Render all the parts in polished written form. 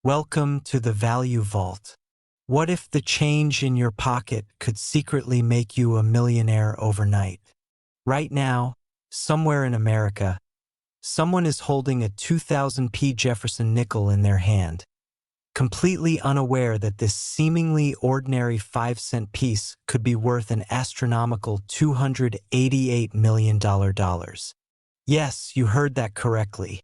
Welcome to the Value Vault. What if the change in your pocket could secretly make you a millionaire overnight? Right now, somewhere in America, someone is holding a 2000p Jefferson nickel in their hand, completely unaware that this seemingly ordinary 5-cent piece could be worth an astronomical $288 million. Yes, you heard that correctly.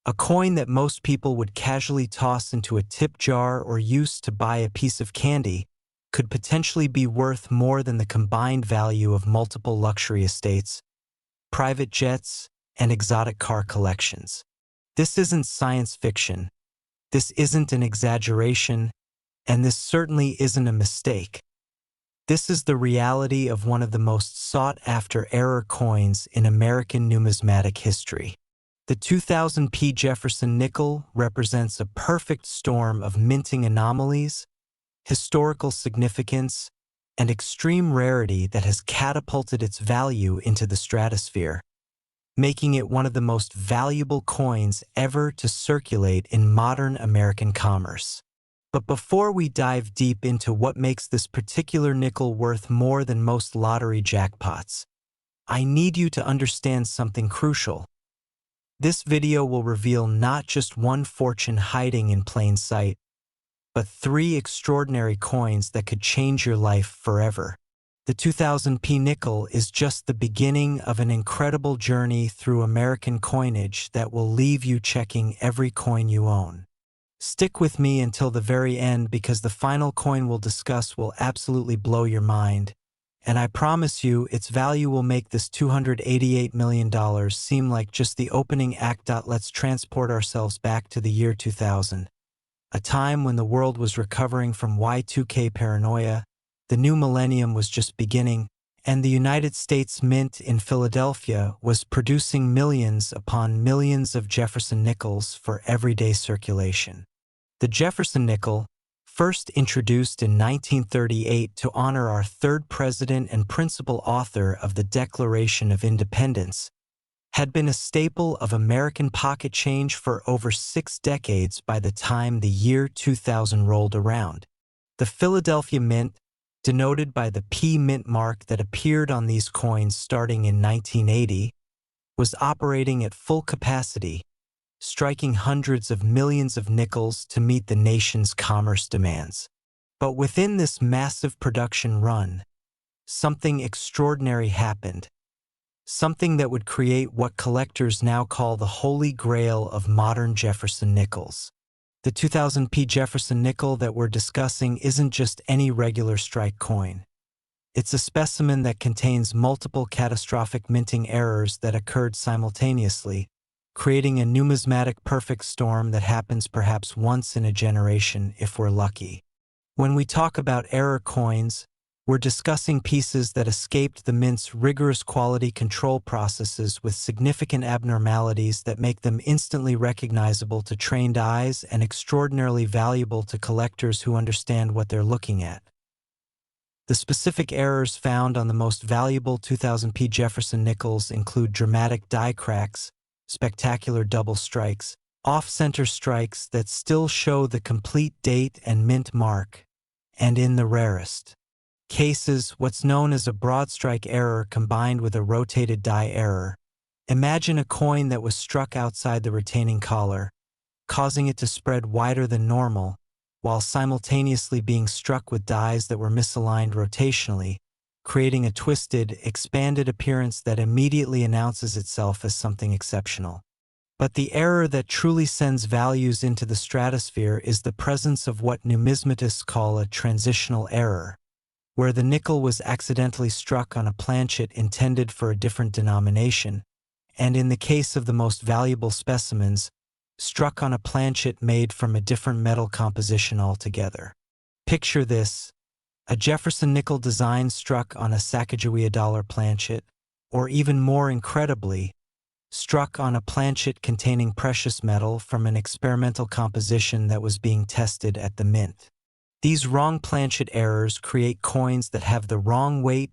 A coin that most people would casually toss into a tip jar or use to buy a piece of candy could potentially be worth more than the combined value of multiple luxury estates, private jets, and exotic car collections. This isn't science fiction. This isn't an exaggeration, and this certainly isn't a mistake. This is the reality of one of the most sought-after error coins in American numismatic history. The 2000p Jefferson nickel represents a perfect storm of minting anomalies, historical significance, and extreme rarity that has catapulted its value into the stratosphere, making it one of the most valuable coins ever to circulate in modern American commerce. But before we dive deep into what makes this particular nickel worth more than most lottery jackpots, I need you to understand something crucial. This video will reveal not just one fortune hiding in plain sight, but 3 extraordinary coins that could change your life forever. The 2000p nickel is just the beginning of an incredible journey through American coinage that will leave you checking every coin you own. Stick with me until the very end because the final coin we'll discuss will absolutely blow your mind. And I promise you, its value will make this $288 million seem like just the opening act. Let's transport ourselves back to the year 2000, a time when the world was recovering from Y2K paranoia, the new millennium was just beginning, and the United States Mint in Philadelphia was producing millions upon millions of Jefferson nickels for everyday circulation. The Jefferson nickel, first introduced in 1938 to honor our third president and principal author of the Declaration of Independence, had been a staple of American pocket change for over 6 decades by the time the year 2000 rolled around. The Philadelphia Mint, denoted by the P Mint mark that appeared on these coins starting in 1980, was operating at full capacity, striking hundreds of millions of nickels to meet the nation's commerce demands. But within this massive production run, something extraordinary happened. Something that would create what collectors now call the holy grail of modern Jefferson nickels. The 2000p Jefferson nickel that we're discussing isn't just any regular strike coin. It's a specimen that contains multiple catastrophic minting errors that occurred simultaneously, creating a numismatic perfect storm that happens perhaps once in a generation if we're lucky. When we talk about error coins, we're discussing pieces that escaped the mint's rigorous quality control processes with significant abnormalities that make them instantly recognizable to trained eyes and extraordinarily valuable to collectors who understand what they're looking at. The specific errors found on the most valuable 2000p Jefferson nickels include dramatic die cracks, spectacular double strikes, off-center strikes that still show the complete date and mint mark, and in the rarest cases, what's known as a broadstrike error combined with a rotated die error. Imagine a coin that was struck outside the retaining collar, causing it to spread wider than normal, while simultaneously being struck with dies that were misaligned rotationally, creating a twisted, expanded appearance that immediately announces itself as something exceptional. But the error that truly sends values into the stratosphere is the presence of what numismatists call a transitional error, where the nickel was accidentally struck on a planchet intended for a different denomination, and in the case of the most valuable specimens, struck on a planchet made from a different metal composition altogether. Picture this: a Jefferson nickel design struck on a Sacagawea dollar planchet, or even more incredibly, struck on a planchet containing precious metal from an experimental composition that was being tested at the mint. These wrong planchet errors create coins that have the wrong weight,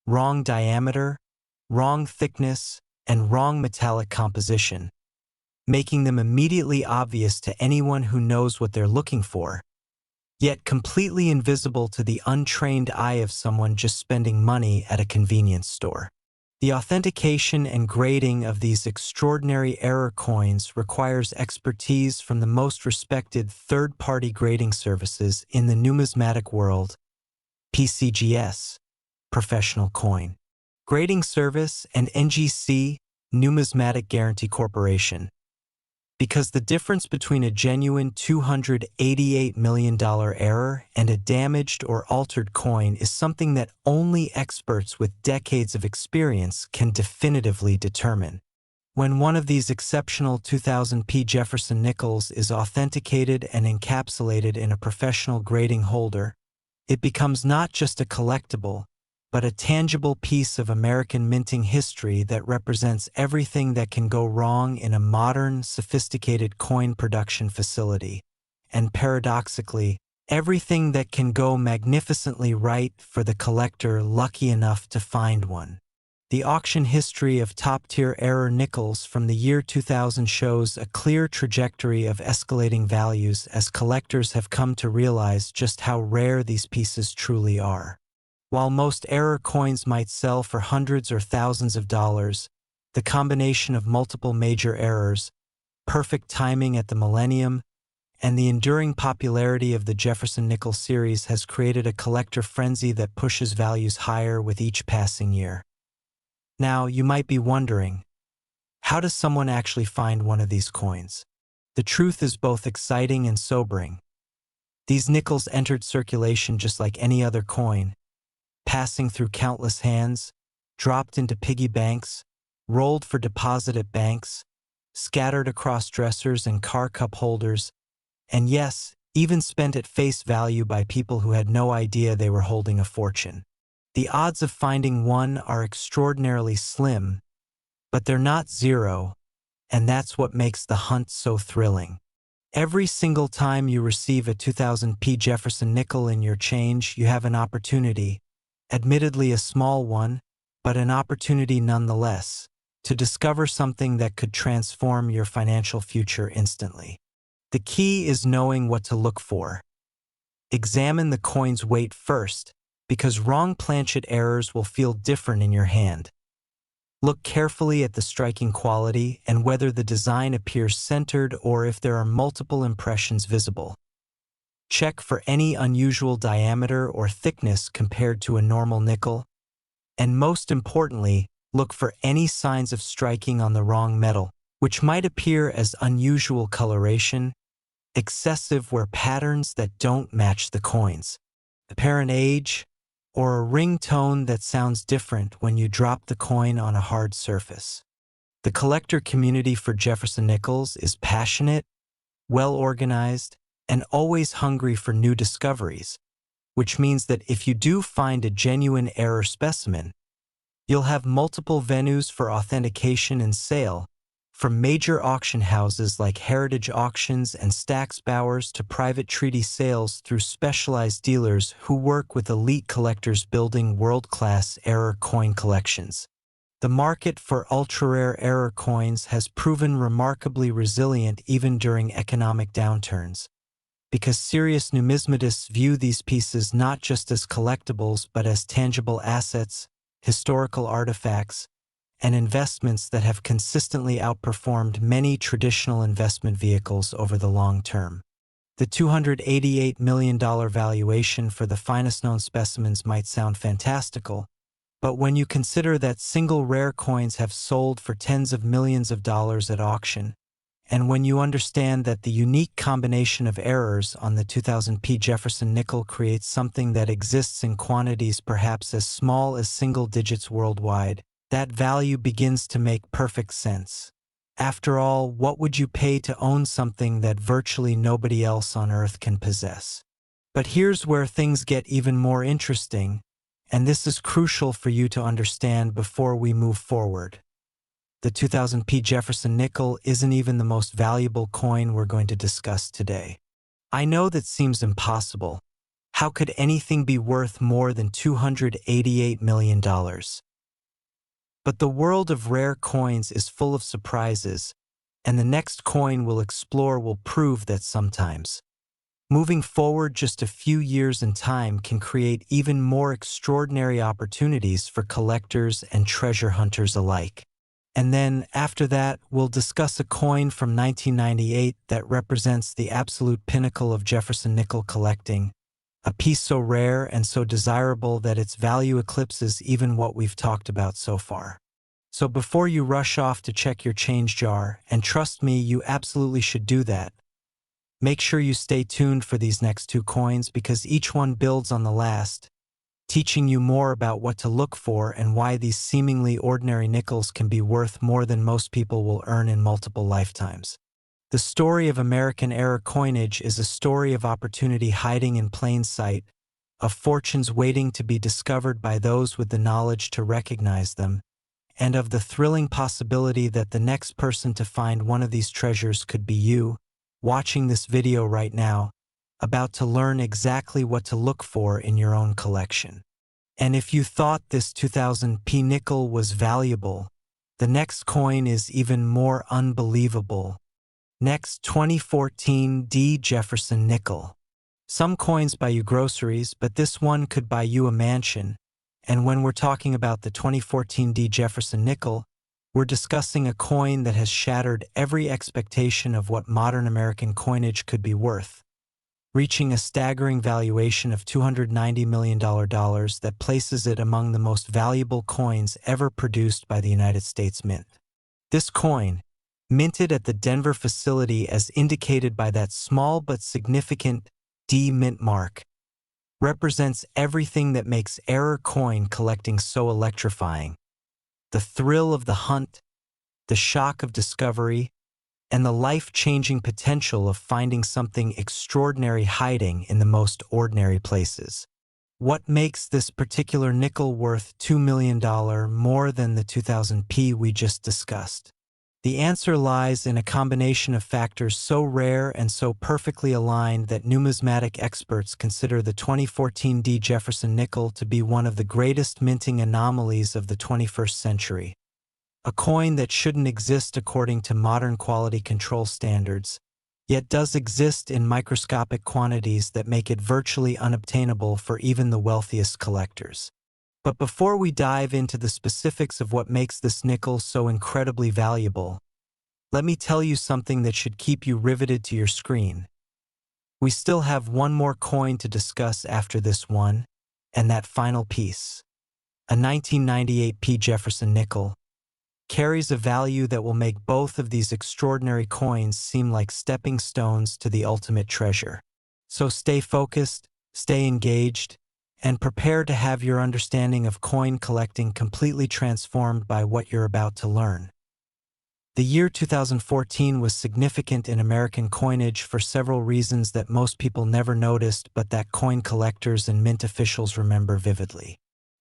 wrong diameter, wrong thickness, and wrong metallic composition, making them immediately obvious to anyone who knows what they're looking for, yet completely invisible to the untrained eye of someone just spending money at a convenience store. The authentication and grading of these extraordinary error coins requires expertise from the most respected third-party grading services in the numismatic world, PCGS, Professional Coin Grading Service, and NGC, Numismatic Guarantee Corporation. Because the difference between a genuine $288 million error and a damaged or altered coin is something that only experts with decades of experience can definitively determine. When one of these exceptional 2000p Jefferson nickels is authenticated and encapsulated in a professional grading holder, it becomes not just a collectible, but a tangible piece of American minting history that represents everything that can go wrong in a modern, sophisticated coin production facility, and paradoxically, everything that can go magnificently right for the collector lucky enough to find one. The auction history of top-tier error nickels from the year 2000 shows a clear trajectory of escalating values as collectors have come to realize just how rare these pieces truly are. While most error coins might sell for hundreds or thousands of dollars, the combination of multiple major errors, perfect timing at the millennium, and the enduring popularity of the Jefferson nickel series has created a collector frenzy that pushes values higher with each passing year. Now, you might be wondering, how does someone actually find one of these coins? The truth is both exciting and sobering. These nickels entered circulation just like any other coin, passing through countless hands, dropped into piggy banks, rolled for deposit at banks, scattered across dressers and car cup holders, and yes, even spent at face value by people who had no idea they were holding a fortune. The odds of finding one are extraordinarily slim, but they're not zero, and that's what makes the hunt so thrilling. Every single time you receive a 2000p Jefferson nickel in your change, you have an opportunity, admittedly a small one, but an opportunity nonetheless, to discover something that could transform your financial future instantly. The key is knowing what to look for. Examine the coin's weight first, because wrong planchet errors will feel different in your hand. Look carefully at the striking quality and whether the design appears centered or if there are multiple impressions visible. Check for any unusual diameter or thickness compared to a normal nickel. And most importantly, look for any signs of striking on the wrong metal, which might appear as unusual coloration, excessive wear patterns that don't match the coins, apparent age, or a ring tone that sounds different when you drop the coin on a hard surface. The collector community for Jefferson nickels is passionate, well-organized, and always hungry for new discoveries, which means that if you do find a genuine error specimen, you'll have multiple venues for authentication and sale, from major auction houses like Heritage Auctions and Stack's Bowers to private treaty sales through specialized dealers who work with elite collectors building world-class error coin collections. The market for ultra-rare error coins has proven remarkably resilient even during economic downturns, because serious numismatists view these pieces not just as collectibles but as tangible assets, historical artifacts, and investments that have consistently outperformed many traditional investment vehicles over the long term. The $288 million valuation for the finest known specimens might sound fantastical, but when you consider that single rare coins have sold for tens of millions of dollars at auction, and when you understand that the unique combination of errors on the 2000p Jefferson nickel creates something that exists in quantities perhaps as small as single digits worldwide, that value begins to make perfect sense. After all, what would you pay to own something that virtually nobody else on Earth can possess? But here's where things get even more interesting, and this is crucial for you to understand before we move forward. The 2000p Jefferson nickel isn't even the most valuable coin we're going to discuss today. I know that seems impossible. How could anything be worth more than $288 million? But the world of rare coins is full of surprises, and the next coin we'll explore will prove that sometimes moving forward just a few years in time can create even more extraordinary opportunities for collectors and treasure hunters alike. And then, after that, we'll discuss a coin from 1998 that represents the absolute pinnacle of Jefferson nickel collecting, a piece so rare and so desirable that its value eclipses even what we've talked about so far. So before you rush off to check your change jar, and trust me, you absolutely should do that, make sure you stay tuned for these next two coins because each one builds on the last, teaching you more about what to look for and why these seemingly ordinary nickels can be worth more than most people will earn in multiple lifetimes. The story of American-era coinage is a story of opportunity hiding in plain sight, of fortunes waiting to be discovered by those with the knowledge to recognize them, and of the thrilling possibility that the next person to find one of these treasures could be you, watching this video right now, about to learn exactly what to look for in your own collection. And if you thought this 2000p nickel was valuable, the next coin is even more unbelievable. Next, 2014 D. Jefferson nickel. Some coins buy you groceries, but this one could buy you a mansion. And when we're talking about the 2014 D. Jefferson nickel, we're discussing a coin that has shattered every expectation of what modern American coinage could be worth, reaching a staggering valuation of $290 million that places it among the most valuable coins ever produced by the United States Mint. This coin, minted at the Denver facility as indicated by that small but significant D mint mark, represents everything that makes error coin collecting so electrifying. The thrill of the hunt, the shock of discovery, and the life-changing potential of finding something extraordinary hiding in the most ordinary places. What makes this particular nickel worth $2 million more than the 2000p we just discussed? The answer lies in a combination of factors so rare and so perfectly aligned that numismatic experts consider the 2014 D. Jefferson nickel to be one of the greatest minting anomalies of the 21st century. A coin that shouldn't exist according to modern quality control standards, yet does exist in microscopic quantities that make it virtually unobtainable for even the wealthiest collectors. But before we dive into the specifics of what makes this nickel so incredibly valuable, let me tell you something that should keep you riveted to your screen. We still have one more coin to discuss after this one, and that final piece, a 1998p Jefferson nickel, carries a value that will make both of these extraordinary coins seem like stepping stones to the ultimate treasure. So stay focused, stay engaged, and prepare to have your understanding of coin collecting completely transformed by what you're about to learn. The year 2014 was significant in American coinage for several reasons that most people never noticed but that coin collectors and mint officials remember vividly.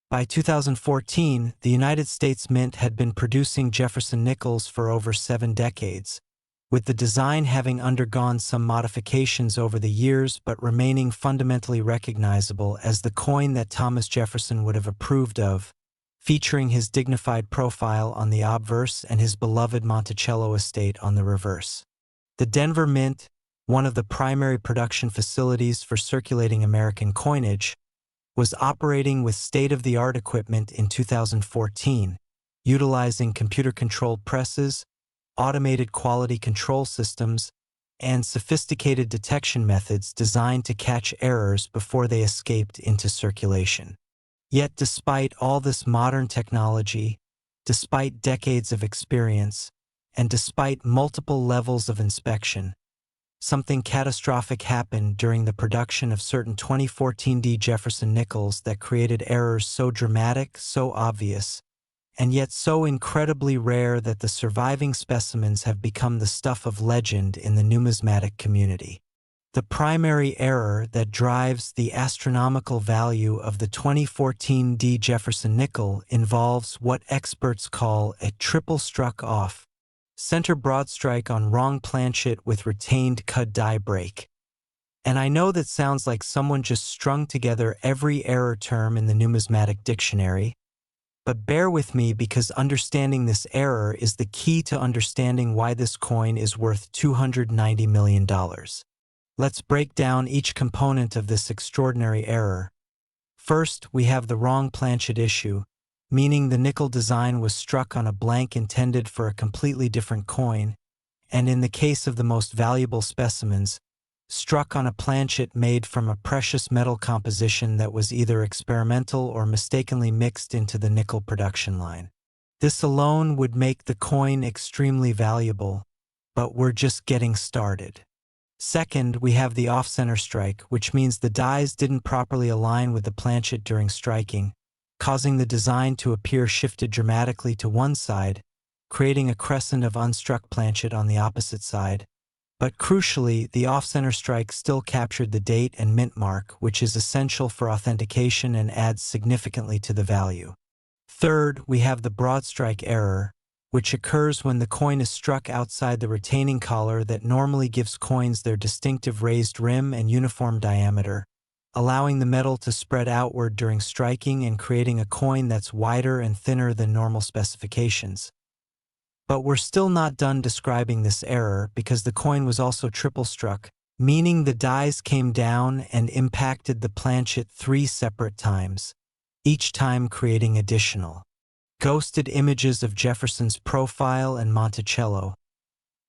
By 2014, the United States Mint had been producing Jefferson nickels for over 7 decades, with the design having undergone some modifications over the years but remaining fundamentally recognizable as the coin that Thomas Jefferson would have approved of, featuring his dignified profile on the obverse and his beloved Monticello estate on the reverse. The Denver Mint, one of the primary production facilities for circulating American coinage, was operating with state-of-the-art equipment in 2014, utilizing computer-controlled presses, automated quality control systems, and sophisticated detection methods designed to catch errors before they escaped into circulation. Yet despite all this modern technology, despite decades of experience, and despite multiple levels of inspection, something catastrophic happened during the production of certain 2014 D. Jefferson nickels that created errors so dramatic, so obvious, and yet so incredibly rare that the surviving specimens have become the stuff of legend in the numismatic community. The primary error that drives the astronomical value of the 2014 D. Jefferson nickel involves what experts call a triple struck off, center broadstrike on wrong planchet with retained cud die break. And I know that sounds like someone just strung together every error term in the numismatic dictionary, But bear with me, because understanding this error is the key to understanding why this coin is worth $290 million. Let's break down each component of this extraordinary error. First, we have the wrong planchet issue, meaning the nickel design was struck on a blank intended for a completely different coin, and in the case of the most valuable specimens, struck on a planchet made from a precious metal composition that was either experimental or mistakenly mixed into the nickel production line. This alone would make the coin extremely valuable, but we're just getting started. Second, we have the off-center strike, which means the dies didn't properly align with the planchet during striking, causing the design to appear shifted dramatically to one side, creating a crescent of unstruck planchet on the opposite side. But crucially, the off-center strike still captured the date and mint mark, which is essential for authentication and adds significantly to the value. Third, we have the broadstrike error, which occurs when the coin is struck outside the retaining collar that normally gives coins their distinctive raised rim and uniform diameter, allowing the metal to spread outward during striking and creating a coin that's wider and thinner than normal specifications. But we're still not done describing this error, because the coin was also triple struck, meaning the dies came down and impacted the planchet 3 separate times, each time creating additional ghosted images of Jefferson's profile and Monticello,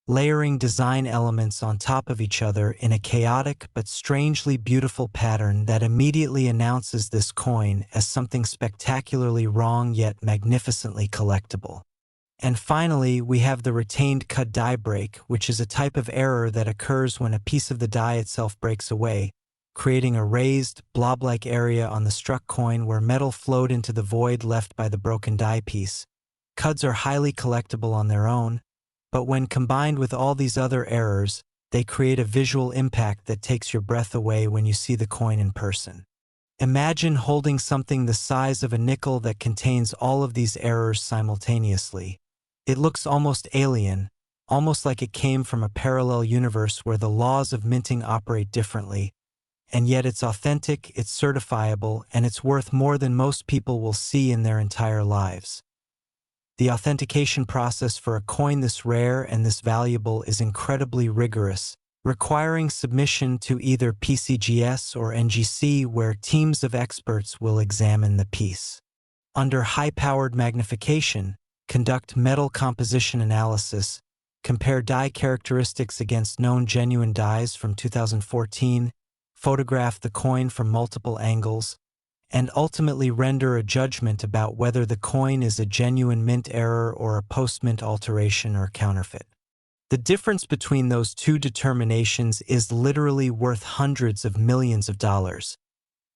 layering design elements on top of each other in a chaotic but strangely beautiful pattern that immediately announces this coin as something spectacularly wrong yet magnificently collectible. And finally, we have the retained cut die break, which is a type of error that occurs when a piece of the die itself breaks away, creating a raised, blob-like area on the struck coin where metal flowed into the void left by the broken die piece. Cuds are highly collectible on their own, but when combined with all these other errors, they create a visual impact that takes your breath away when you see the coin in person. Imagine holding something the size of a nickel that contains all of these errors simultaneously. It looks almost alien, almost like it came from a parallel universe where the laws of minting operate differently, and yet it's authentic, it's certifiable, and it's worth more than most people will see in their entire lives. The authentication process for a coin this rare and this valuable is incredibly rigorous, requiring submission to either PCGS or NGC, where teams of experts will examine the piece. Under high-powered magnification, conduct metal composition analysis, compare die characteristics against known genuine dies from 2014, photograph the coin from multiple angles, and ultimately render a judgment about whether the coin is a genuine mint error or a post-mint alteration or counterfeit. The difference between those two determinations is literally worth hundreds of millions of dollars,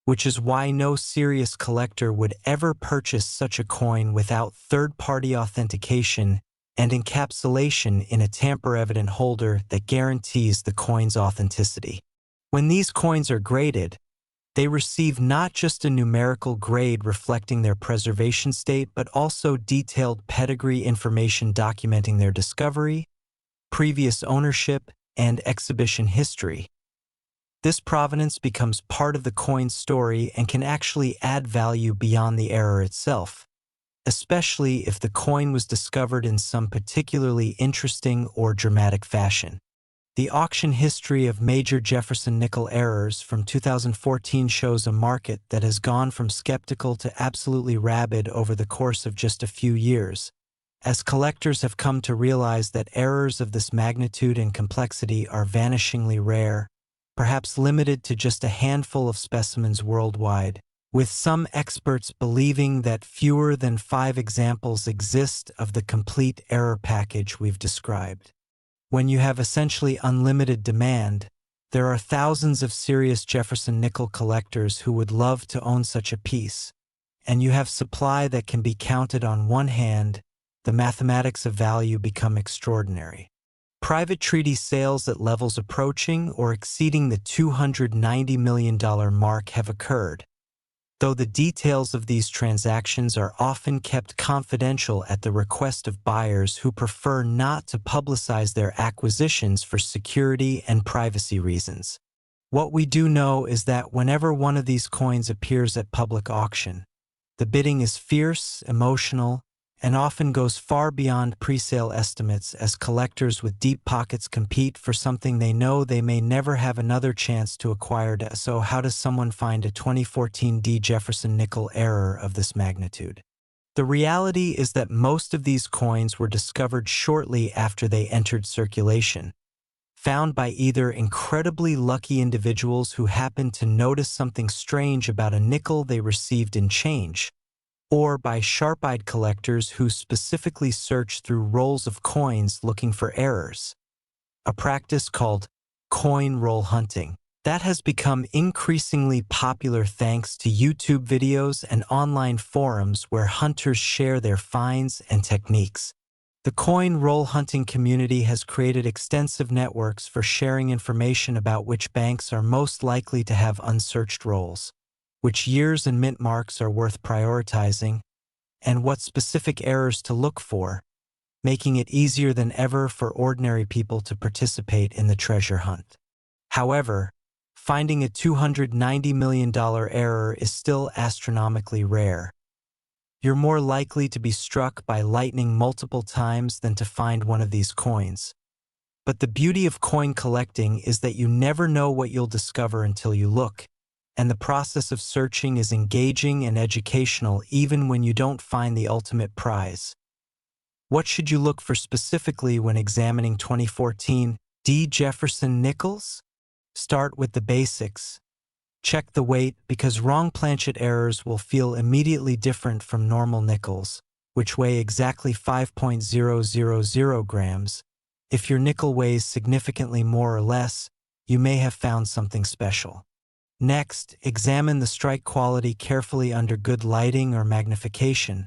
which is why no serious collector would ever purchase such a coin without third-party authentication and encapsulation in a tamper-evident holder that guarantees the coin's authenticity. When these coins are graded, they receive not just a numerical grade reflecting their preservation state, but also detailed pedigree information documenting their discovery, previous ownership, and exhibition history. This provenance becomes part of the coin's story and can actually add value beyond the error itself, especially if the coin was discovered in some particularly interesting or dramatic fashion. The auction history of major Jefferson nickel errors from 2014 shows a market that has gone from skeptical to absolutely rabid over the course of just a few years, as collectors have come to realize that errors of this magnitude and complexity are vanishingly rare, perhaps limited to just a handful of specimens worldwide, with some experts believing that fewer than 5 examples exist of the complete error package we've described. When you have essentially unlimited demand, there are thousands of serious Jefferson nickel collectors who would love to own such a piece, and you have supply that can be counted on one hand. The mathematics of value become extraordinary. Private treaty sales at levels approaching or exceeding the $290 million mark have occurred, though the details of these transactions are often kept confidential at the request of buyers who prefer not to publicize their acquisitions for security and privacy reasons. What we do know is that whenever one of these coins appears at public auction, The bidding is fierce, emotional, and often goes far beyond pre-sale estimates as collectors with deep pockets compete for something they know they may never have another chance to acquire. So how does someone find a 2014 Jefferson nickel error of this magnitude? The reality is that most of these coins were discovered shortly after they entered circulation, found by either incredibly lucky individuals who happened to notice something strange about a nickel they received in change, or by sharp-eyed collectors who specifically search through rolls of coins looking for errors, a practice called coin roll hunting that has become increasingly popular thanks to YouTube videos and online forums where hunters share their finds and techniques. The coin roll hunting community has created extensive networks for sharing information about which banks are most likely to have unsearched rolls, which years and mint marks are worth prioritizing, and what specific errors to look for, making it easier than ever for ordinary people to participate in the treasure hunt. However, finding a $290 million error is still astronomically rare. You're more likely to be struck by lightning multiple times than to find one of these coins. But the beauty of coin collecting is that you never know what you'll discover until you look, and the process of searching is engaging and educational even when you don't find the ultimate prize. What should you look for specifically when examining 2014 Jefferson nickels? Start with the basics. Check the weight because wrong planchet errors will feel immediately different from normal nickels, which weigh exactly 5.000 grams. If your nickel weighs significantly more or less, you may have found something special. Next, examine the strike quality carefully under good lighting or magnification.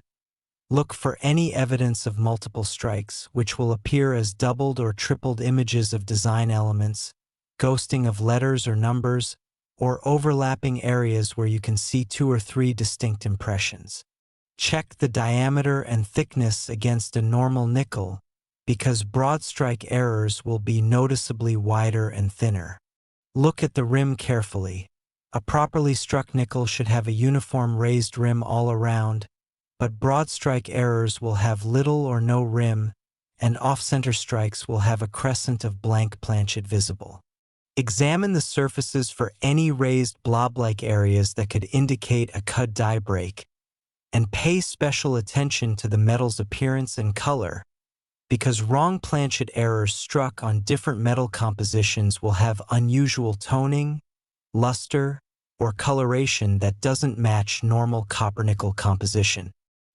Look for any evidence of multiple strikes, which will appear as doubled or tripled images of design elements, ghosting of letters or numbers, or overlapping areas where you can see 2 or 3 distinct impressions. Check the diameter and thickness against a normal nickel, because broad strike errors will be noticeably wider and thinner. Look at the rim carefully. A properly struck nickel should have a uniform raised rim all around, but broad strike errors will have little or no rim, and off-center strikes will have a crescent of blank planchet visible. Examine the surfaces for any raised blob-like areas that could indicate a cut die break, and pay special attention to the metal's appearance and color, because wrong planchet errors struck on different metal compositions will have unusual toning, luster, or coloration that doesn't match normal copper-nickel composition.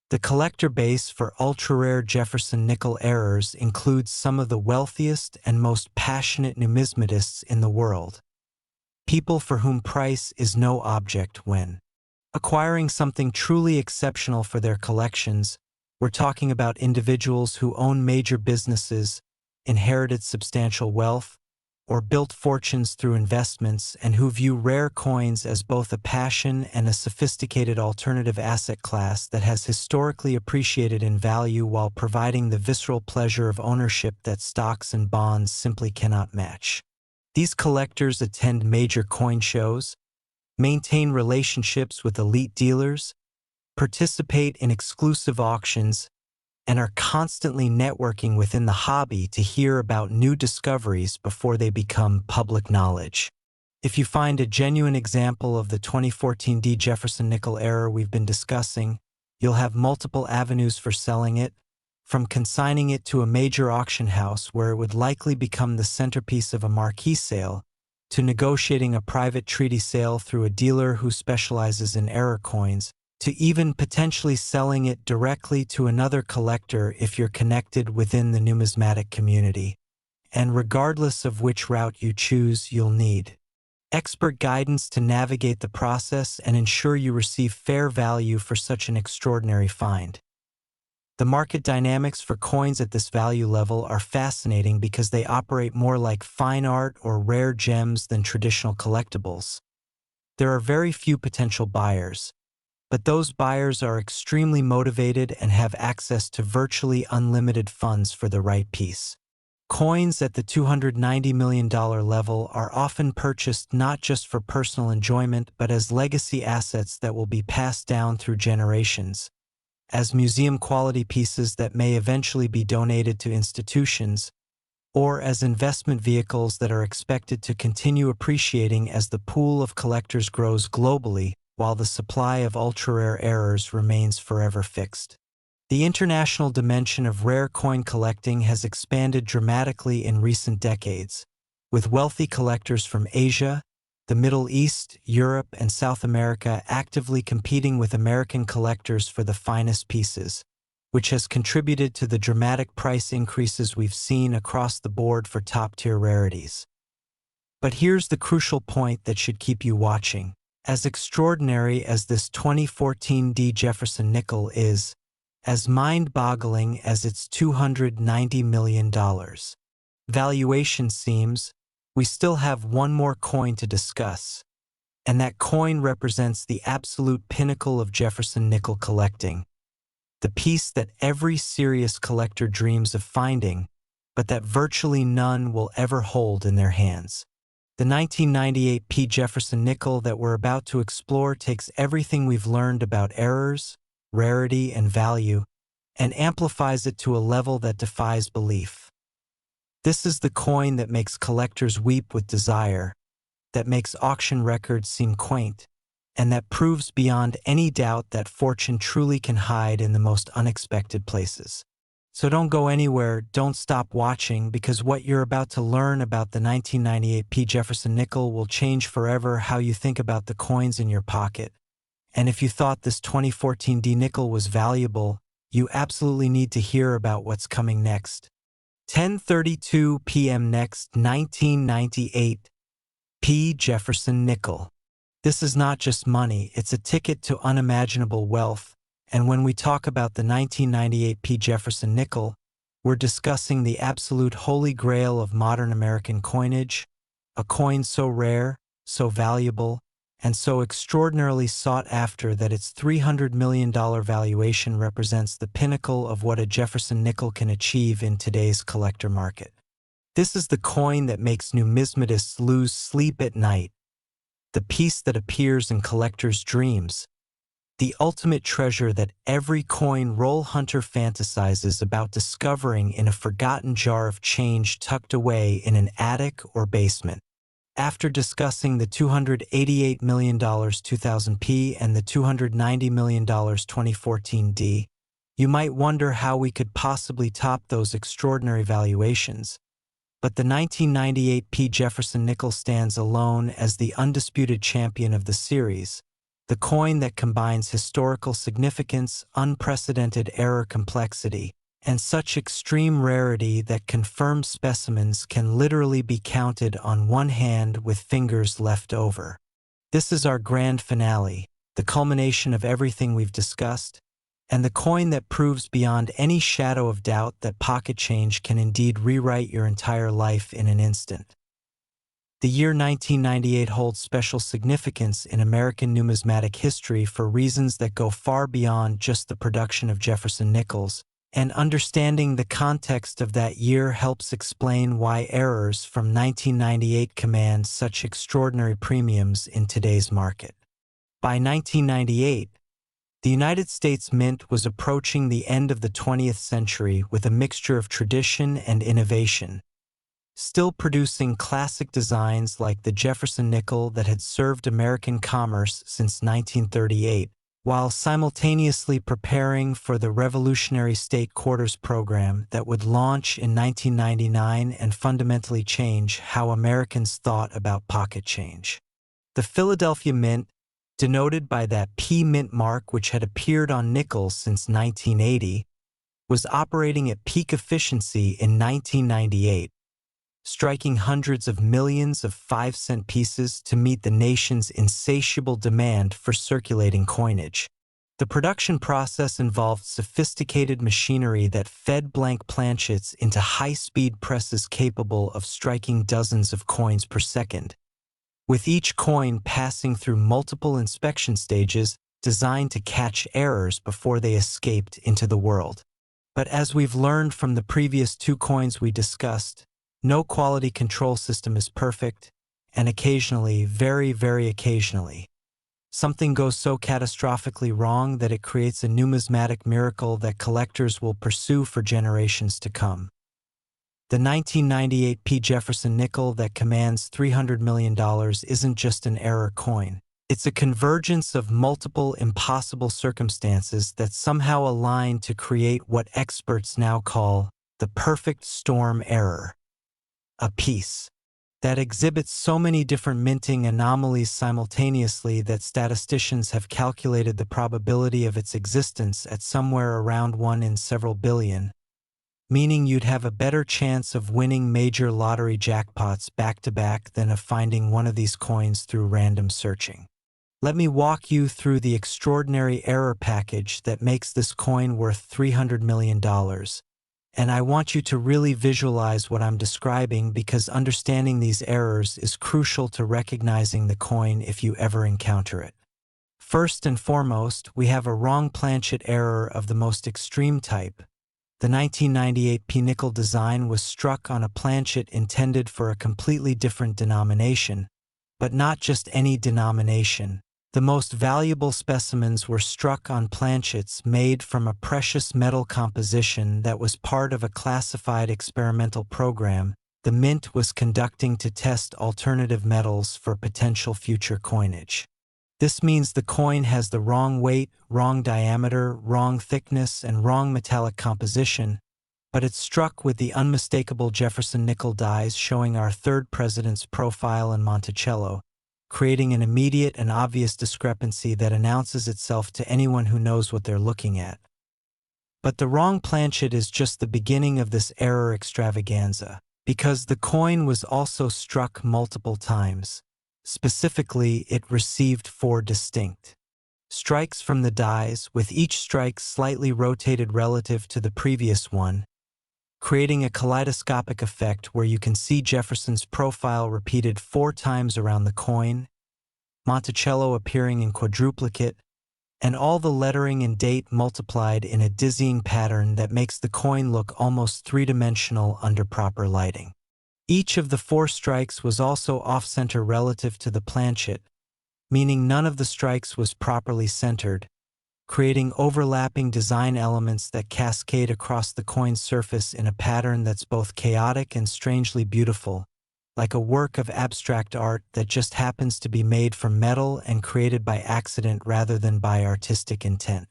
The collector base for ultra-rare Jefferson nickel errors includes some of the wealthiest and most passionate numismatists in the world, people for whom price is no object when acquiring something truly exceptional for their collections. We're talking about individuals who own major businesses, inherited substantial wealth, or built fortunes through investments, and who view rare coins as both a passion and a sophisticated alternative asset class that has historically appreciated in value while providing the visceral pleasure of ownership that stocks and bonds simply cannot match. These collectors attend major coin shows, maintain relationships with elite dealers, participate in exclusive auctions, and are constantly networking within the hobby to hear about new discoveries before they become public knowledge. If you find a genuine example of the 2014 Jefferson nickel error we've been discussing, you'll have multiple avenues for selling it, from consigning it to a major auction house where it would likely become the centerpiece of a marquee sale, to negotiating a private treaty sale through a dealer who specializes in error coins, to even potentially selling it directly to another collector if you're connected within the numismatic community. And regardless of which route you choose, you'll need expert guidance to navigate the process and ensure you receive fair value for such an extraordinary find. The market dynamics for coins at this value level are fascinating because they operate more like fine art or rare gems than traditional collectibles. There are very few potential buyers, but those buyers are extremely motivated and have access to virtually unlimited funds for the right piece. Coins at the $290 million level are often purchased not just for personal enjoyment but as legacy assets that will be passed down through generations, as museum-quality pieces that may eventually be donated to institutions, or as investment vehicles that are expected to continue appreciating as the pool of collectors grows globally while the supply of ultra-rare errors remains forever fixed. The international dimension of rare coin collecting has expanded dramatically in recent decades, with wealthy collectors from Asia, the Middle East, Europe, and South America actively competing with American collectors for the finest pieces, which has contributed to the dramatic price increases we've seen across the board for top-tier rarities. But here's the crucial point that should keep you watching. As extraordinary as this 2014 Jefferson nickel is, as mind-boggling as its $290 million valuation seems, we still have one more coin to discuss, and that coin represents the absolute pinnacle of Jefferson nickel collecting, the piece that every serious collector dreams of finding, but that virtually none will ever hold in their hands. The 1998 P. Jefferson nickel that we're about to explore takes everything we've learned about errors, rarity, and value, and amplifies it to a level that defies belief. This is the coin that makes collectors weep with desire, that makes auction records seem quaint, and that proves beyond any doubt that fortune truly can hide in the most unexpected places. So don't go anywhere, don't stop watching, because what you're about to learn about the 1998 P. Jefferson nickel will change forever how you think about the coins in your pocket. And if you thought this 2014 D nickel was valuable, you absolutely need to hear about what's coming next. 10:32 p.m. next, 1998 P. Jefferson nickel. This is not just money, it's a ticket to unimaginable wealth, and when we talk about the 1998 P. Jefferson nickel, we're discussing the absolute holy grail of modern American coinage, a coin so rare, so valuable, and so extraordinarily sought after that its $300 million valuation represents the pinnacle of what a Jefferson nickel can achieve in today's collector market. This is the coin that makes numismatists lose sleep at night, the piece that appears in collectors' dreams, the ultimate treasure that every coin roll hunter fantasizes about discovering in a forgotten jar of change tucked away in an attic or basement. After discussing the $288 million 2000p and the $290 million 2014 D, you might wonder how we could possibly top those extraordinary valuations. But the 1998 P. Jefferson nickel stands alone as the undisputed champion of the series, the coin that combines historical significance, unprecedented error complexity, and such extreme rarity that confirmed specimens can literally be counted on one hand with fingers left over. This is our grand finale, the culmination of everything we've discussed, and the coin that proves beyond any shadow of doubt that pocket change can indeed rewrite your entire life in an instant. The year 1998 holds special significance in American numismatic history for reasons that go far beyond just the production of Jefferson nickels, and understanding the context of that year helps explain why errors from 1998 command such extraordinary premiums in today's market. By 1998, the United States Mint was approaching the end of the 20th century with a mixture of tradition and innovation, still producing classic designs like the Jefferson nickel that had served American commerce since 1938, while simultaneously preparing for the revolutionary state quarters program that would launch in 1999 and fundamentally change how Americans thought about pocket change. The Philadelphia Mint, denoted by that P Mint mark which had appeared on nickels since 1980, was operating at peak efficiency in 1998, striking hundreds of millions of 5-cent pieces to meet the nation's insatiable demand for circulating coinage. The production process involved sophisticated machinery that fed blank planchets into high-speed presses capable of striking dozens of coins per second, with each coin passing through multiple inspection stages designed to catch errors before they escaped into the world. But as we've learned from the previous two coins we discussed, no quality control system is perfect, and occasionally, very, very occasionally, something goes so catastrophically wrong that it creates a numismatic miracle that collectors will pursue for generations to come. The 1998 P. Jefferson nickel that commands $300 million isn't just an error coin. It's a convergence of multiple impossible circumstances that somehow align to create what experts now call the perfect storm error. A piece that exhibits so many different minting anomalies simultaneously that statisticians have calculated the probability of its existence at somewhere around 1 in several billion, meaning you'd have a better chance of winning major lottery jackpots back-to-back than of finding one of these coins through random searching. Let me walk you through the extraordinary error package that makes this coin worth $300 million. And I want you to really visualize what I'm describing because understanding these errors is crucial to recognizing the coin if you ever encounter it. First and foremost, we have a wrong planchet error of the most extreme type. The 1998 P nickel design was struck on a planchet intended for a completely different denomination, but not just any denomination. The most valuable specimens were struck on planchets made from a precious metal composition that was part of a classified experimental program the Mint was conducting to test alternative metals for potential future coinage. This means the coin has the wrong weight, wrong diameter, wrong thickness, and wrong metallic composition, but it's struck with the unmistakable Jefferson nickel dies showing our third president's profile in Monticello, creating an immediate and obvious discrepancy that announces itself to anyone who knows what they're looking at. But the wrong planchet is just the beginning of this error extravaganza, because the coin was also struck multiple times. Specifically, it received 4 distinct strikes from the dies, with each strike slightly rotated relative to the previous one, creating a kaleidoscopic effect where you can see Jefferson's profile repeated 4 times around the coin, Monticello appearing in quadruplicate, and all the lettering and date multiplied in a dizzying pattern that makes the coin look almost three-dimensional under proper lighting. Each of the 4 strikes was also off-center relative to the planchet, meaning none of the strikes was properly centered, creating overlapping design elements that cascade across the coin's surface in a pattern that's both chaotic and strangely beautiful, like a work of abstract art that just happens to be made from metal and created by accident rather than by artistic intent.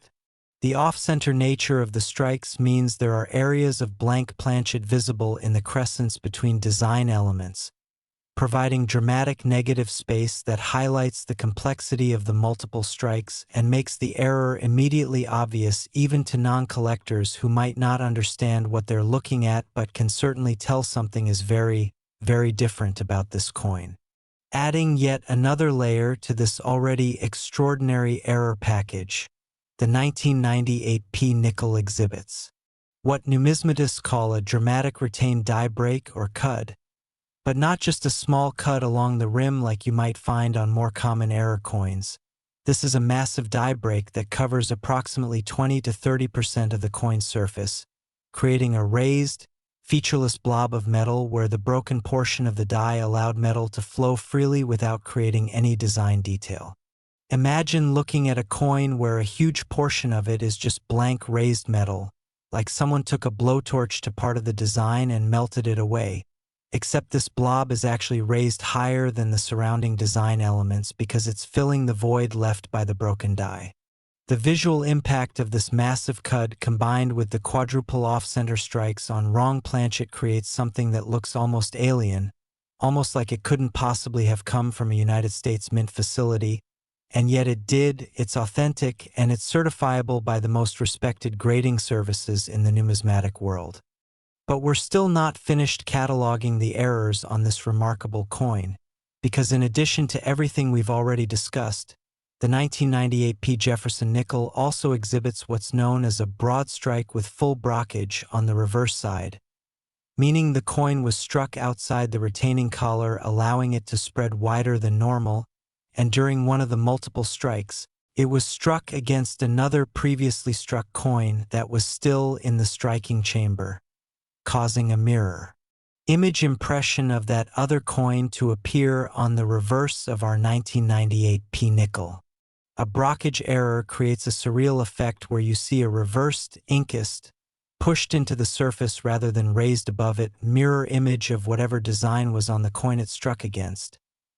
The off-center nature of the strikes means there are areas of blank planchet visible in the crescents between design elements, providing dramatic negative space that highlights the complexity of the multiple strikes and makes the error immediately obvious even to non-collectors who might not understand what they're looking at but can certainly tell something is very, very different about this coin. Adding yet another layer to this already extraordinary error package, the 1998 P nickel exhibits what numismatists call a dramatic retained die break or cud, but not just a small cut along the rim like you might find on more common error coins. This is a massive die break that covers approximately 20 to 30% of the coin's surface, creating a raised, featureless blob of metal where the broken portion of the die allowed metal to flow freely without creating any design detail. Imagine looking at a coin where a huge portion of it is just blank raised metal, like someone took a blowtorch to part of the design and melted it away, except this blob is actually raised higher than the surrounding design elements because it's filling the void left by the broken die. The visual impact of this massive cud combined with the quadruple off-center strikes on wrong planchet creates something that looks almost alien, almost like it couldn't possibly have come from a United States Mint facility, and yet it did. It's authentic, and it's certifiable by the most respected grading services in the numismatic world. But we're still not finished cataloging the errors on this remarkable coin, because in addition to everything we've already discussed, the 1998 P. Jefferson nickel also exhibits what's known as a broad strike with full brockage on the reverse side, meaning the coin was struck outside the retaining collar, allowing it to spread wider than normal, and during one of the multiple strikes, It was struck against another previously struck coin that was still in the striking chamber, causing a mirror image impression of that other coin to appear on the reverse of our 1998 P nickel. A brockage error creates a surreal effect where you see a reversed inkist pushed into the surface rather than raised above it, mirror image of whatever design was on the coin it struck against.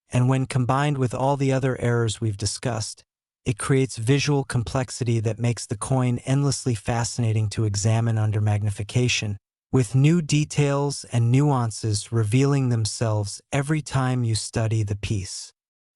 And when combined with all the other errors we've discussed, it creates visual complexity that makes the coin endlessly fascinating to examine under magnification, with new details and nuances revealing themselves every time you study the piece.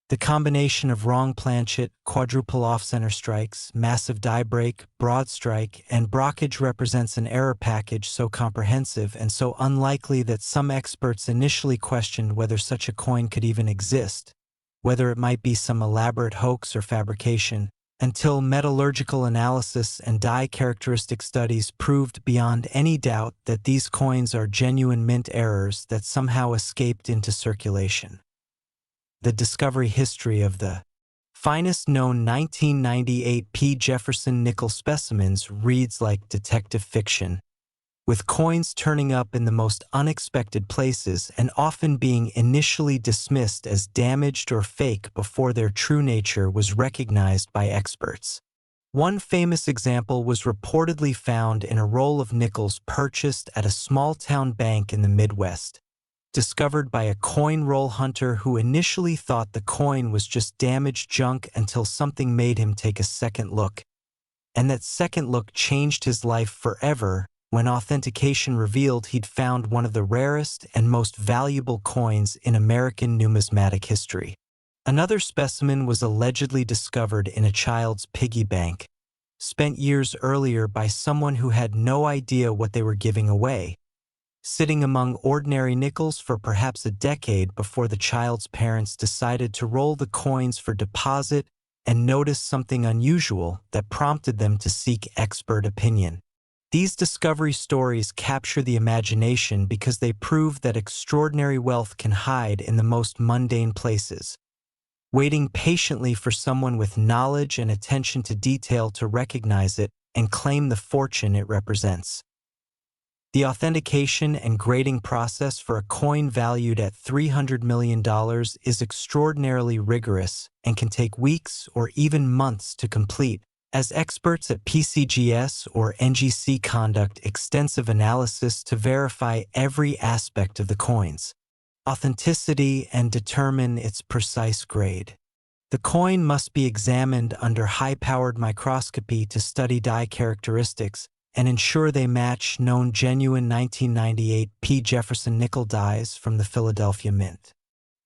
The combination of wrong planchet, quadruple off-center strikes, massive die break, broad strike, and brockage represents an error package so comprehensive and so unlikely that some experts initially questioned whether such a coin could even exist, whether it might be some elaborate hoax or fabrication, until metallurgical analysis and die characteristic studies proved beyond any doubt that these coins are genuine mint errors that somehow escaped into circulation. The discovery history of the finest known 1998 P. Jefferson nickel specimens reads like detective fiction, with coins turning up in the most unexpected places and often being initially dismissed as damaged or fake before their true nature was recognized by experts. One famous example was reportedly found in a roll of nickels purchased at a small-town bank in the Midwest, discovered by a coin roll hunter who initially thought the coin was just damaged junk until something made him take a second look. And that second look changed his life forever when authentication revealed he'd found one of the rarest and most valuable coins in American numismatic history. Another specimen was allegedly discovered in a child's piggy bank, spent years earlier by someone who had no idea what they were giving away, sitting among ordinary nickels for perhaps a decade before the child's parents decided to roll the coins for deposit and noticed something unusual that prompted them to seek expert opinion. These discovery stories capture the imagination because they prove that extraordinary wealth can hide in the most mundane places, waiting patiently for someone with knowledge and attention to detail to recognize it and claim the fortune it represents. The authentication and grading process for a coin valued at $300 million is extraordinarily rigorous and can take weeks or even months to complete, as experts at PCGS or NGC conduct extensive analysis to verify every aspect of the coin's authenticity and determine its precise grade. The coin must be examined under high-powered microscopy to study die characteristics and ensure they match known genuine 1998 P. Jefferson nickel dies from the Philadelphia Mint.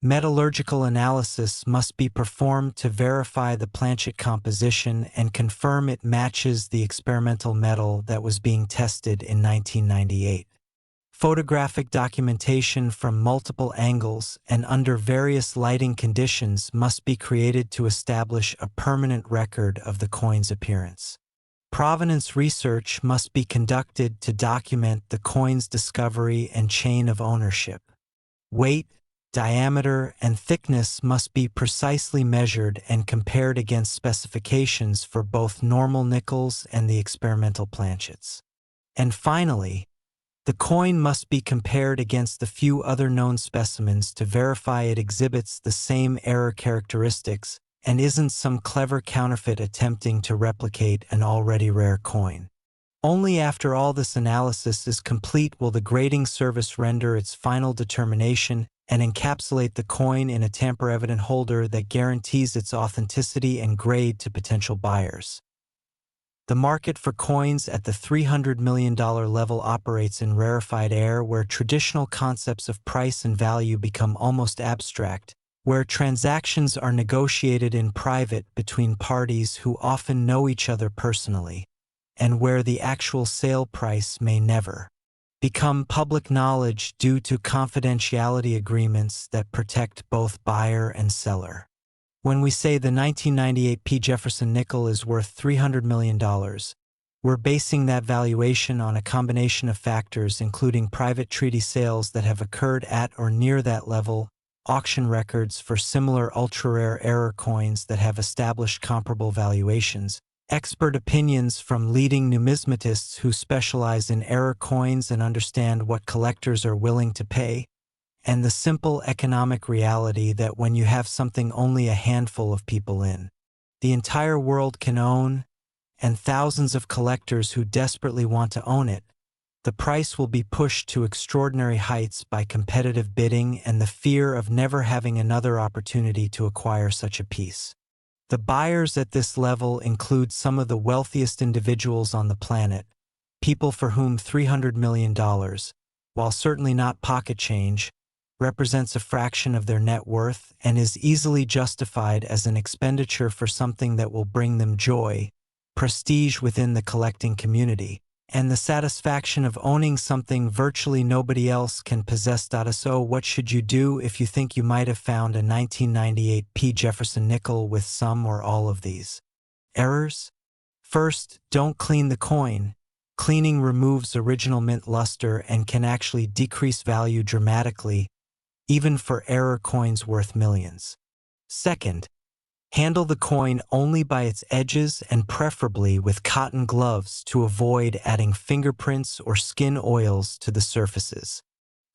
Metallurgical analysis must be performed to verify the planchet composition and confirm it matches the experimental metal that was being tested in 1998. Photographic documentation from multiple angles and under various lighting conditions must be created to establish a permanent record of the coin's appearance. Provenance research must be conducted to document the coin's discovery and chain of ownership. Weight, diameter, and thickness must be precisely measured and compared against specifications for both normal nickels and the experimental planchets. And finally, the coin must be compared against the few other known specimens to verify it exhibits the same error characteristics and isn't some clever counterfeit attempting to replicate an already rare coin. Only after all this analysis is complete will the grading service render its final determination and encapsulate the coin in a tamper-evident holder that guarantees its authenticity and grade to potential buyers. The market for coins at the $300 million level operates in rarefied air where traditional concepts of price and value become almost abstract, where transactions are negotiated in private between parties who often know each other personally, and where the actual sale price may never become public knowledge due to confidentiality agreements that protect both buyer and seller. When we say the 1998 P. Jefferson nickel is worth $300 million, we're basing that valuation on a combination of factors including private treaty sales that have occurred at or near that level, auction records for similar ultra-rare error coins that have established comparable valuations, expert opinions from leading numismatists who specialize in error coins and understand what collectors are willing to pay, and the simple economic reality that when you have something only a handful of people in the entire world can own, and thousands of collectors who desperately want to own it, the price will be pushed to extraordinary heights by competitive bidding and the fear of never having another opportunity to acquire such a piece. The buyers at this level include some of the wealthiest individuals on the planet, people for whom $300 million, while certainly not pocket change, represents a fraction of their net worth and is easily justified as an expenditure for something that will bring them joy, prestige within the collecting community, and the satisfaction of owning something virtually nobody else can possess. So what should you do if you think you might have found a 1998 P. Jefferson nickel with some or all of these errors? First, don't clean the coin. Cleaning removes original mint luster and can actually decrease value dramatically, even for error coins worth millions. Second, handle the coin only by its edges and preferably with cotton gloves to avoid adding fingerprints or skin oils to the surfaces.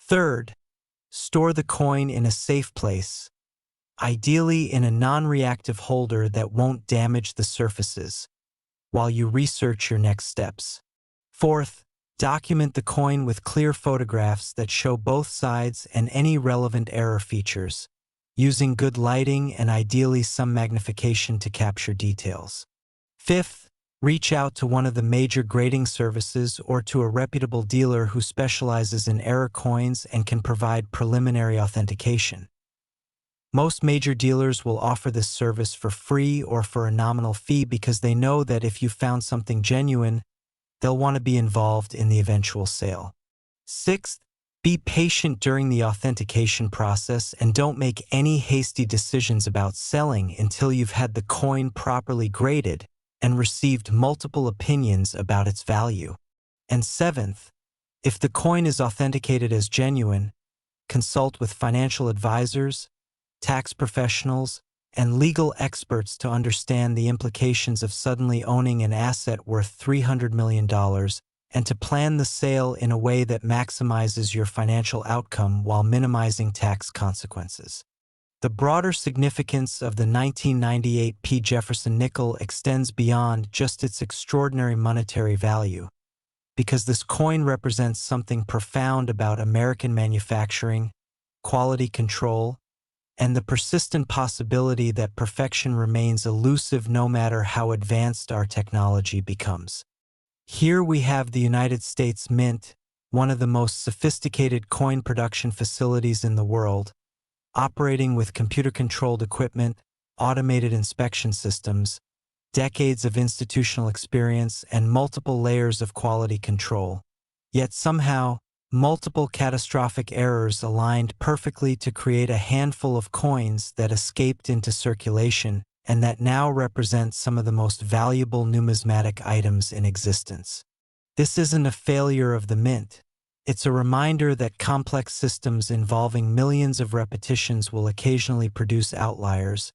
Third, store the coin in a safe place, ideally in a non-reactive holder that won't damage the surfaces, while you research your next steps. Fourth, document the coin with clear photographs that show both sides and any relevant error features, using good lighting and ideally some magnification to capture details. Fifth, reach out to one of the major grading services or to a reputable dealer who specializes in error coins and can provide preliminary authentication. Most major dealers will offer this service for free or for a nominal fee because they know that if you found something genuine, they'll want to be involved in the eventual sale. Sixth, be patient during the authentication process and don't make any hasty decisions about selling until you've had the coin properly graded and received multiple opinions about its value. And seventh, if the coin is authenticated as genuine, consult with financial advisors, tax professionals, and legal experts to understand the implications of suddenly owning an asset worth $300 million and to plan the sale in a way that maximizes your financial outcome while minimizing tax consequences. The broader significance of the 1998 P. Jefferson nickel extends beyond just its extraordinary monetary value, because this coin represents something profound about American manufacturing, quality control, and the persistent possibility that perfection remains elusive no matter how advanced our technology becomes. Here we have the United States Mint, one of the most sophisticated coin production facilities in the world, operating with computer-controlled equipment, automated inspection systems, decades of institutional experience, and multiple layers of quality control. Yet somehow, multiple catastrophic errors aligned perfectly to create a handful of coins that escaped into circulation and that now represent some of the most valuable numismatic items in existence. This isn't a failure of the mint. It's a reminder that complex systems involving millions of repetitions will occasionally produce outliers,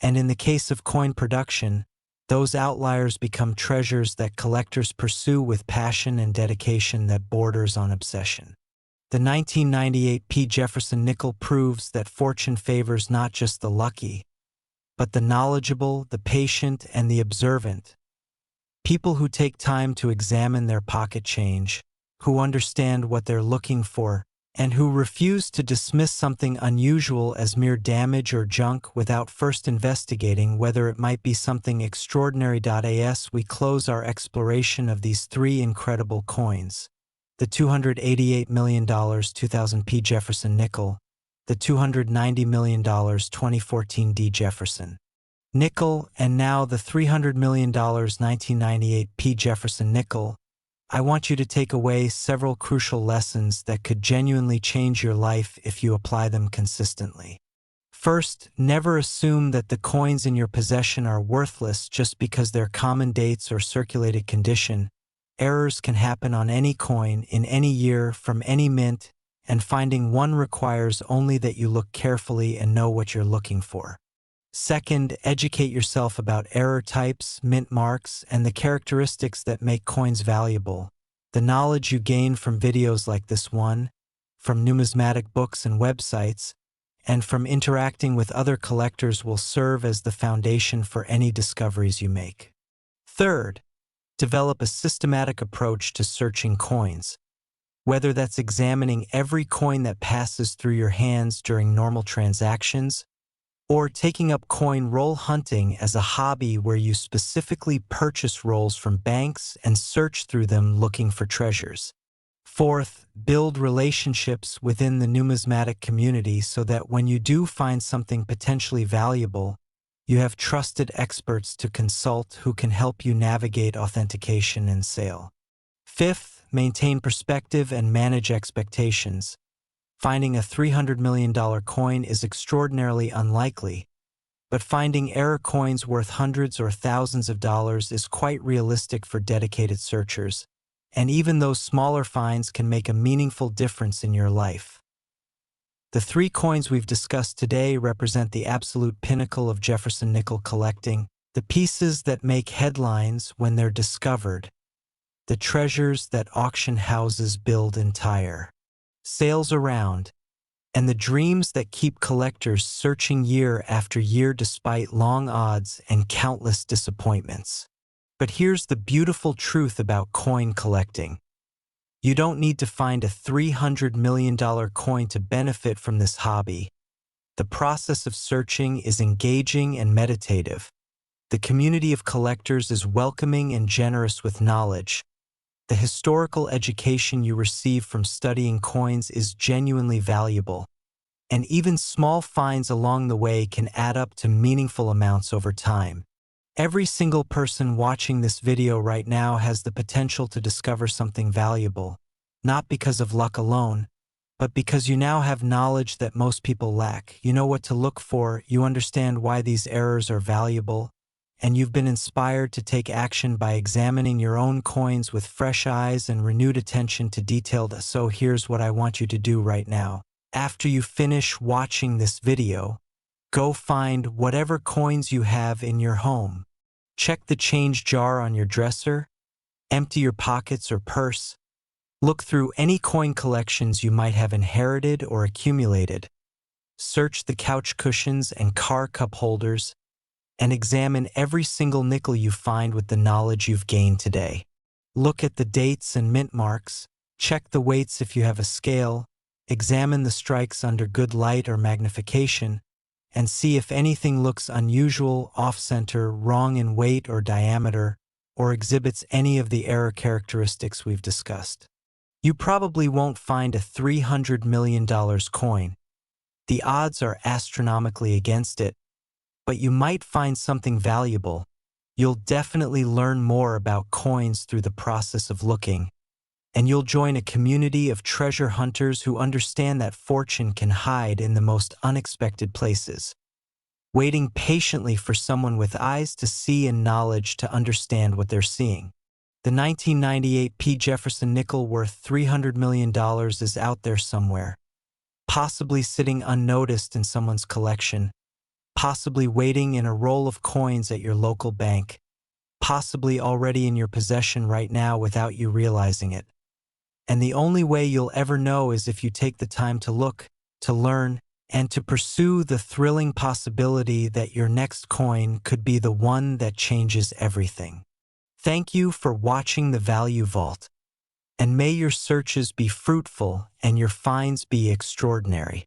and in the case of coin production, those outliers become treasures that collectors pursue with passion and dedication that borders on obsession. The 1998 P. Jefferson nickel proves that fortune favors not just the lucky, but the knowledgeable, the patient, and the observant. People who take time to examine their pocket change, who understand what they're looking for, and who refuse to dismiss something unusual as mere damage or junk without first investigating whether it might be something extraordinary. As we close our exploration of these three incredible coins, the $288 million 2000 P. Jefferson nickel, the $290 million 2014 D. Jefferson nickel, and now the $300 million 1998 P. Jefferson nickel, I want you to take away several crucial lessons that could genuinely change your life if you apply them consistently. First, never assume that the coins in your possession are worthless just because they're common dates or circulated condition. Errors can happen on any coin in any year from any mint, and finding one requires only that you look carefully and know what you're looking for. Second, educate yourself about error types, mint marks, and the characteristics that make coins valuable. The knowledge you gain from videos like this one, from numismatic books and websites, and from interacting with other collectors will serve as the foundation for any discoveries you make. Third, develop a systematic approach to searching coins. Whether that's examining every coin that passes through your hands during normal transactions, or taking up coin roll hunting as a hobby where you specifically purchase rolls from banks and search through them looking for treasures. Fourth, build relationships within the numismatic community so that when you do find something potentially valuable, you have trusted experts to consult who can help you navigate authentication and sale. Fifth, maintain perspective and manage expectations. Finding a $300 million coin is extraordinarily unlikely, but finding error coins worth hundreds or thousands of dollars is quite realistic for dedicated searchers, and even those smaller finds can make a meaningful difference in your life. The 3 coins we've discussed today represent the absolute pinnacle of Jefferson nickel collecting, the pieces that make headlines when they're discovered, the treasures that auction houses build entire sales around, and the dreams that keep collectors searching year after year despite long odds and countless disappointments. But here's the beautiful truth about coin collecting. You don't need to find a $300 million coin to benefit from this hobby. The process of searching is engaging and meditative. The community of collectors is welcoming and generous with knowledge. The historical education you receive from studying coins is genuinely valuable, and even small finds along the way can add up to meaningful amounts over time. Every single person watching this video right now has the potential to discover something valuable, not because of luck alone, but because you now have knowledge that most people lack. You know what to look for, you understand why these errors are valuable, and you've been inspired to take action by examining your own coins with fresh eyes and renewed attention to detail. So here's what I want you to do right now. After you finish watching this video, go find whatever coins you have in your home. Check the change jar on your dresser, empty your pockets or purse, look through any coin collections you might have inherited or accumulated, search the couch cushions and car cup holders, and examine every single nickel you find with the knowledge you've gained today. Look at the dates and mint marks, check the weights if you have a scale, examine the strikes under good light or magnification, and see if anything looks unusual, off-center, wrong in weight or diameter, or exhibits any of the error characteristics we've discussed. You probably won't find a $300 million coin. The odds are astronomically against it, but you might find something valuable. You'll definitely learn more about coins through the process of looking, and you'll join a community of treasure hunters who understand that fortune can hide in the most unexpected places, waiting patiently for someone with eyes to see and knowledge to understand what they're seeing. The 1998 P. Jefferson nickel worth $300 million is out there somewhere, possibly sitting unnoticed in someone's collection, possibly waiting in a roll of coins at your local bank, possibly already in your possession right now without you realizing it. And the only way you'll ever know is if you take the time to look, to learn, and to pursue the thrilling possibility that your next coin could be the one that changes everything. Thank you for watching the Value Vault, and may your searches be fruitful and your finds be extraordinary.